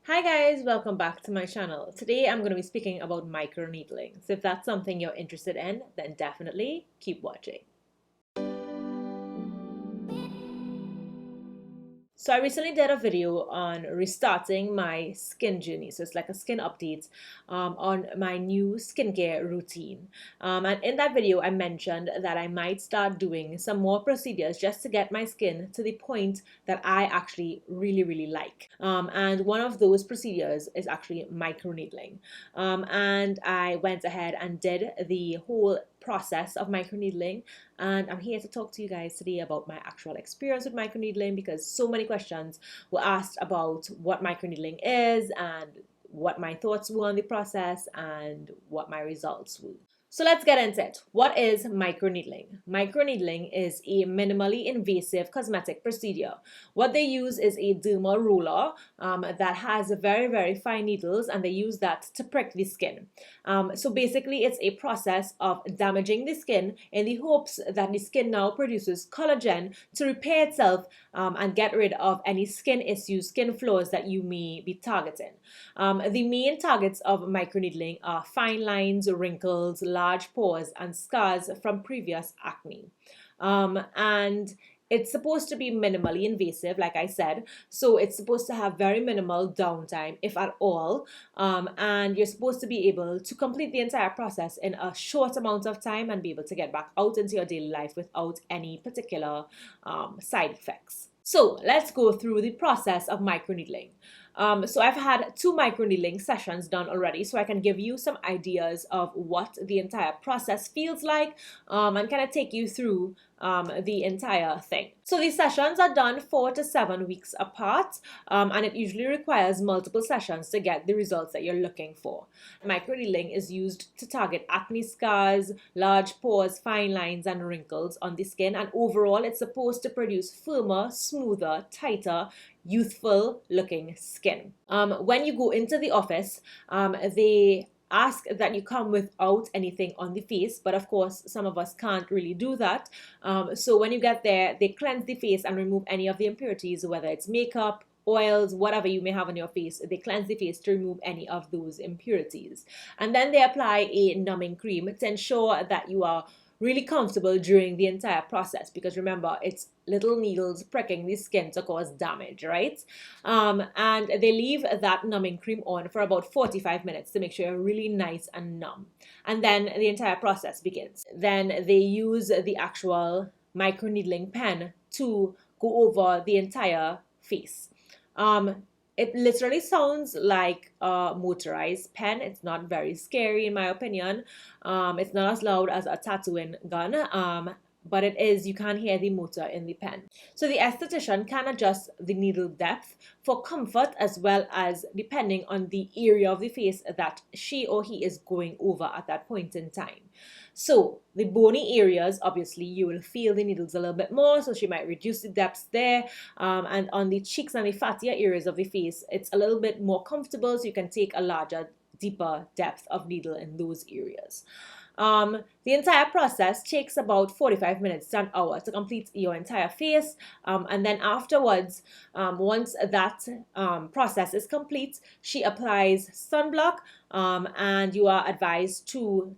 Hi guys, welcome back to my channel. Today I'm going to be speaking about microneedling. So if that's something you're interested in, then definitely keep watching. So I recently did a video on restarting my skin journey. So it's like a skin update on my new skincare routine. And in that video, I mentioned that I might start doing some more procedures just to get my skin to the point that I actually really like. And one of those procedures is actually microneedling. And I went ahead and did the whole process of microneedling, and I'm here to talk to you guys today about my actual experience with microneedling because so many questions were asked about what microneedling is and what my thoughts were on the process and what my results were. So let's get into it. What is microneedling? Microneedling is a minimally invasive cosmetic procedure. What they use is a dermal roller that has very fine needles, and they use that to prick the skin. So basically it's a process of damaging the skin in the hopes that the skin now produces collagen to repair itself and get rid of any skin issues, skin flaws that you may be targeting. The main targets of microneedling are fine lines, wrinkles, large pores, and scars from previous acne. And it's supposed to be minimally invasive, like I said, so it's supposed to have very minimal downtime, if at all, and you're supposed to be able to complete the entire process in a short amount of time and be able to get back out into your daily life without any particular side effects. So let's go through the process of microneedling. So I've had 2 microneedling sessions done already, so I can give you some ideas of what the entire process feels like and kind of take you through the entire thing. So these sessions are done 4 to 7 weeks apart, and it usually requires multiple sessions to get the results that you're looking for. Microneedling is used to target acne scars, large pores, fine lines, and wrinkles on the skin, and overall it's supposed to produce firmer, smoother, tighter, youthful looking skin. When you go into the office, they ask that you come without anything on the face, but of course some of us can't really do that. So when you get there, they cleanse the face and remove any of the impurities, whether it's makeup, oils, whatever you may have on your face. They cleanse the face to remove any of those impurities, and then they apply a numbing cream to ensure that you are really comfortable during the entire process, because remember, it's little needles pricking the skin to cause damage, right? And they leave that numbing cream on for about 45 minutes to make sure you're really nice and numb, and then the entire process begins. Then they use the actual microneedling pen to go over the entire face. It literally sounds like a motorized pen. It's not very scary in my opinion. It's not as loud as a tattooing gun, but it is, you can hear the motor in the pen. So the esthetician can adjust the needle depth for comfort, as well as depending on the area of the face that she or he is going over at that point in time. So the bony areas, obviously you will feel the needles a little bit more, so she might reduce the depths there, and on the cheeks and the fattier areas of the face, it's a little bit more comfortable, so you can take a larger, deeper depth of needle in those areas. The entire process takes about 45 minutes to an hour to complete your entire face, and then afterwards, once that process is complete, she applies sunblock, and you are advised to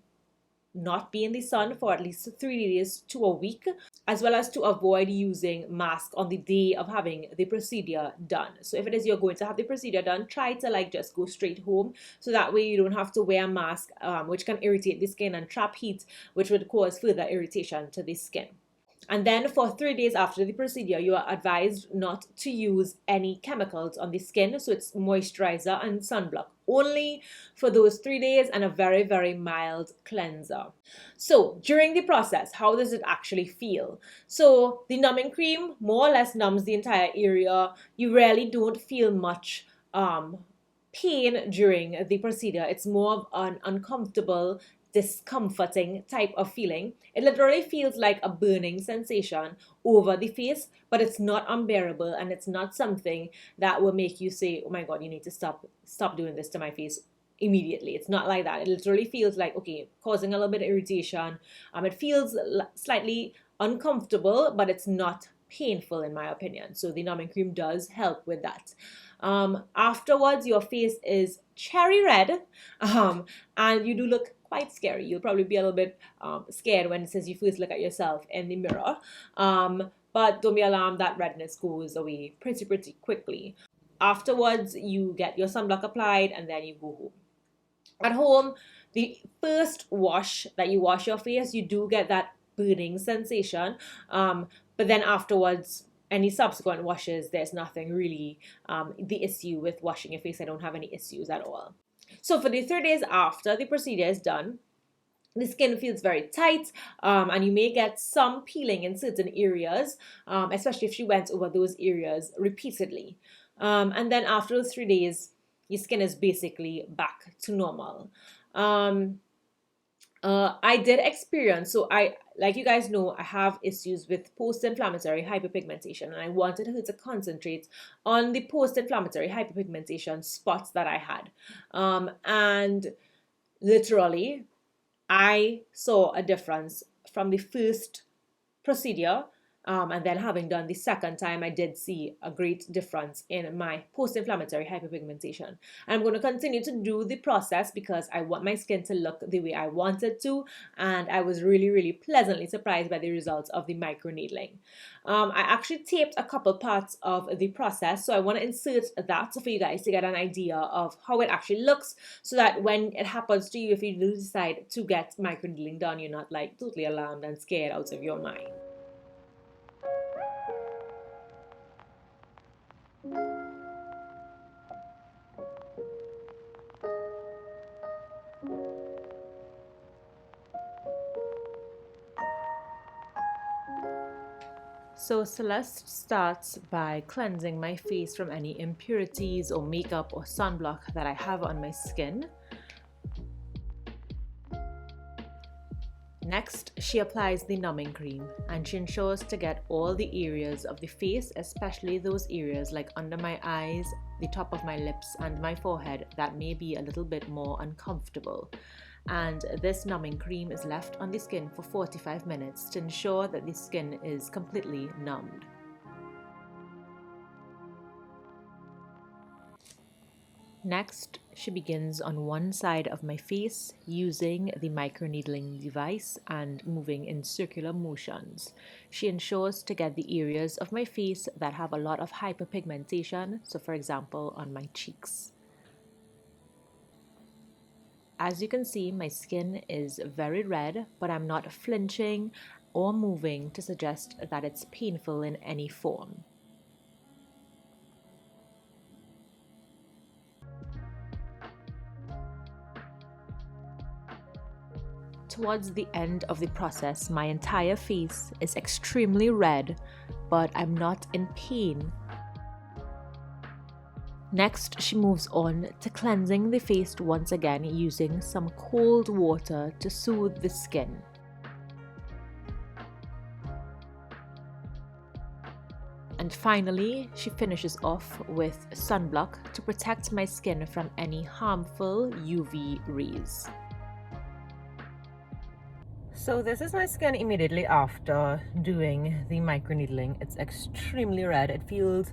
not be in the sun for at least 3 days to a week, as well as to avoid using mask on the day of having the procedure done. So if it is you're going to have the procedure done, try to just go straight home, so that way you don't have to wear a mask, which can irritate the skin and trap heat, which would cause further irritation to the skin. And then for 3 days after the procedure, you are advised not to use any chemicals on the skin. So it's moisturizer and sunblock only for those 3 days, and a very mild cleanser. So during the process, how does it actually feel? So the numbing cream more or less numbs the entire area. You really don't feel much pain during the procedure. It's more of an uncomfortable, discomforting type of feeling. It literally feels like a burning sensation over the face, but it's not unbearable, and it's not something that will make you say, oh my god, you need to stop doing this to my face immediately. It's not like that. It literally feels like, okay, causing a little bit of irritation. It feels slightly uncomfortable, but it's not painful in my opinion. So the numbing cream does help with that. Afterwards, your face is cherry red, and you do look quite scary. You'll probably be a little bit scared when it says you first look at yourself in the mirror. But don't be alarmed, that redness goes away pretty quickly. Afterwards, you get your sunblock applied and then you go home. At home, the first wash that you wash your face, you do get that burning sensation. But then afterwards, any subsequent washes, there's nothing really the issue with washing your face. I don't have any issues at all. So for the 3 days after the procedure is done, the skin feels very tight, and you may get some peeling in certain areas, especially if you went over those areas repeatedly. And then after those 3 days, your skin is basically back to normal. I did experience, like you guys know, I have issues with post-inflammatory hyperpigmentation, and I wanted her to concentrate on the post-inflammatory hyperpigmentation spots that I had. And literally, I saw a difference from the first procedure, and then having done the second time, I did see a great difference in my post-inflammatory hyperpigmentation. I'm going to continue to do the process because I want my skin to look the way I want it to, and I was really pleasantly surprised by the results of the microneedling. I actually taped a couple parts of the process, so I want to insert that for you guys to get an idea of how it actually looks, so that when it happens to you, if you do decide to get microneedling done, you're not like totally alarmed and scared out of your mind. So Celeste starts by cleansing my face from any impurities or makeup or sunblock that I have on my skin. Next, she applies the numbing cream, and she ensures to get all the areas of the face, especially those areas like under my eyes, the top of my lips, and my forehead that may be a little bit more uncomfortable. And this numbing cream is left on the skin for 45 minutes to ensure that the skin is completely numbed. Next, she begins on one side of my face using the microneedling device and moving in circular motions. She ensures to get the areas of my face that have a lot of hyperpigmentation, so for example on my cheeks. As you can see, my skin is very red, but I'm not flinching or moving to suggest that it's painful in any form. Towards the end of the process, my entire face is extremely red, but I'm not in pain. Next, she moves on to cleansing the face once again using some cold water to soothe the skin. And finally, she finishes off with sunblock to protect my skin from any harmful UV rays. So this is my skin immediately after doing the microneedling. It's extremely red. It feels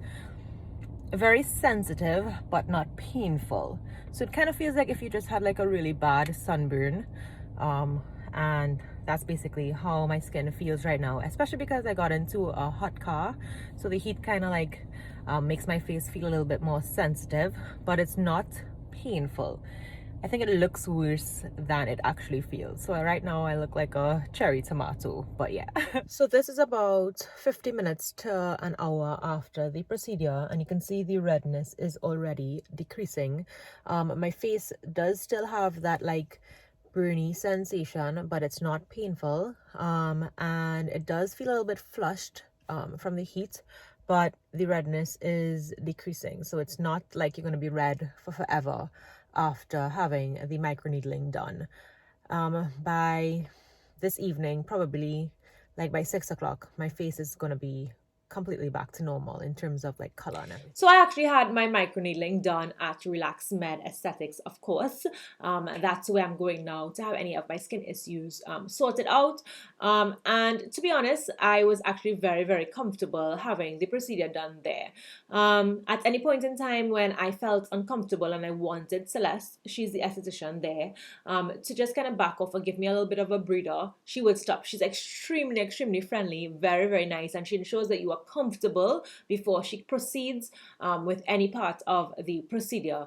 very sensitive but not painful, so it kind of feels like if you just had like a really bad sunburn, and that's basically how my skin feels right now, especially because I got into a hot car, so the heat kind of like makes my face feel a little bit more sensitive, but it's not painful. I think it looks worse than it actually feels. So right now I look like a cherry tomato, but yeah. So this is about 50 minutes to an hour after the procedure, and you can see the redness is already decreasing. My face does still have that like burny sensation, but it's not painful, and it does feel a little bit flushed from the heat, but the redness is decreasing, so it's not like you're going to be red for forever after having the microneedling done. By this evening, probably like by 6 o'clock, my face is going to be completely back to normal in terms of like color and everything. So I actually had my microneedling done at Relax Med Aesthetics, of course. That's where I'm going now to have any of my skin issues sorted out. And to be honest, I was actually very, very comfortable having the procedure done there. At any point in time when I felt uncomfortable and I wanted Celeste, she's the esthetician there, to just kind of back off and give me a little bit of a breather, she would stop. She's extremely, extremely friendly, very, very nice, and she ensures that you are comfortable before she proceeds with any part of the procedure,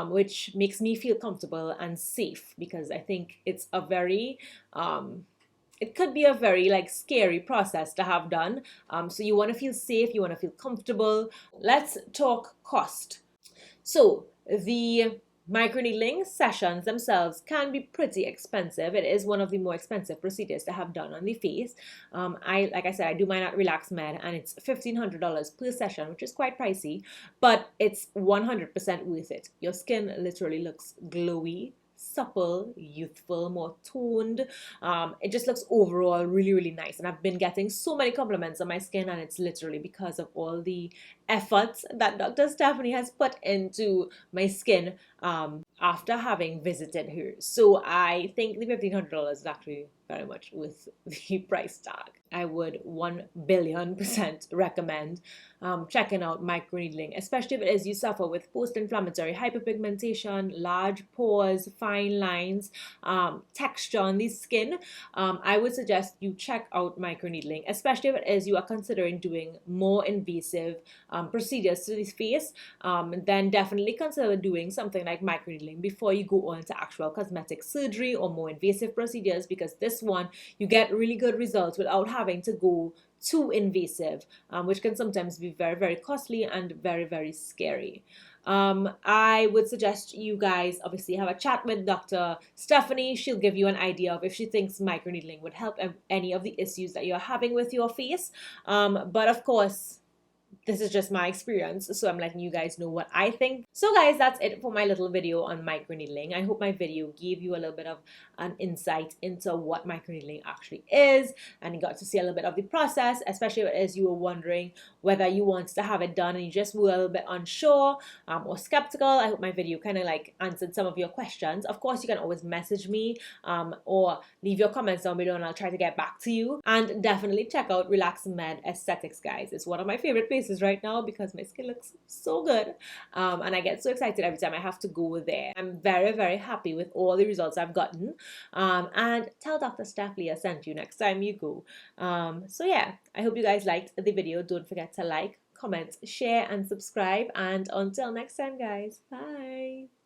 which makes me feel comfortable and safe, because I think it's a very it could be a very like scary process to have done. So you want to feel safe, you want to feel comfortable. Let's talk cost. So the microneedling sessions themselves can be pretty expensive. It is one of the more expensive procedures to have done on the face. Like I said, I do mine at Relax Med, and it's $1,500 per session, which is quite pricey, but it's 100% worth it. Your skin literally looks glowy, supple, youthful, more toned. It just looks overall really, really nice. And I've been getting so many compliments on my skin, and it's literally because of all the efforts that Dr. Stephanie has put into my skin after having visited her. So I think the $1,500 is actually very much worth the price tag. I would 1,000,000,000% recommend checking out microneedling, especially if it is you suffer with post-inflammatory hyperpigmentation, large pores, fine lines, texture on the skin. I would suggest you check out microneedling, especially if it is you are considering doing more invasive procedures to the face. Then definitely consider doing something like microneedling before you go on to actual cosmetic surgery or more invasive procedures, because this one you get really good results without having to go too invasive, which can sometimes be very, very costly and very, very scary. I would suggest you guys obviously have a chat with Dr. Stephanie. She'll give you an idea of if she thinks microneedling would help any of the issues that you're having with your face. But of course, this is just my experience, so I'm letting you guys know what I think. So guys, that's it for my little video on microneedling. I hope my video gave you a little bit of an insight into what microneedling actually is, and you got to see a little bit of the process, especially as you were wondering whether you wanted to have it done and you just were a little bit unsure or skeptical. I hope my video kind of like answered some of your questions. Of course, you can always message me or leave your comments down below, and I'll try to get back to you. And definitely check out Relax Med Aesthetics, guys. It's one of my favorite places right now because my skin looks so good, and I get so excited every time I have to go there. I'm very, very happy with all the results I've gotten, and tell Dr. Steph Leah sent you next time you go. So yeah, I hope you guys liked the video. Don't forget to like, comment, share, and subscribe, and until next time, guys, bye.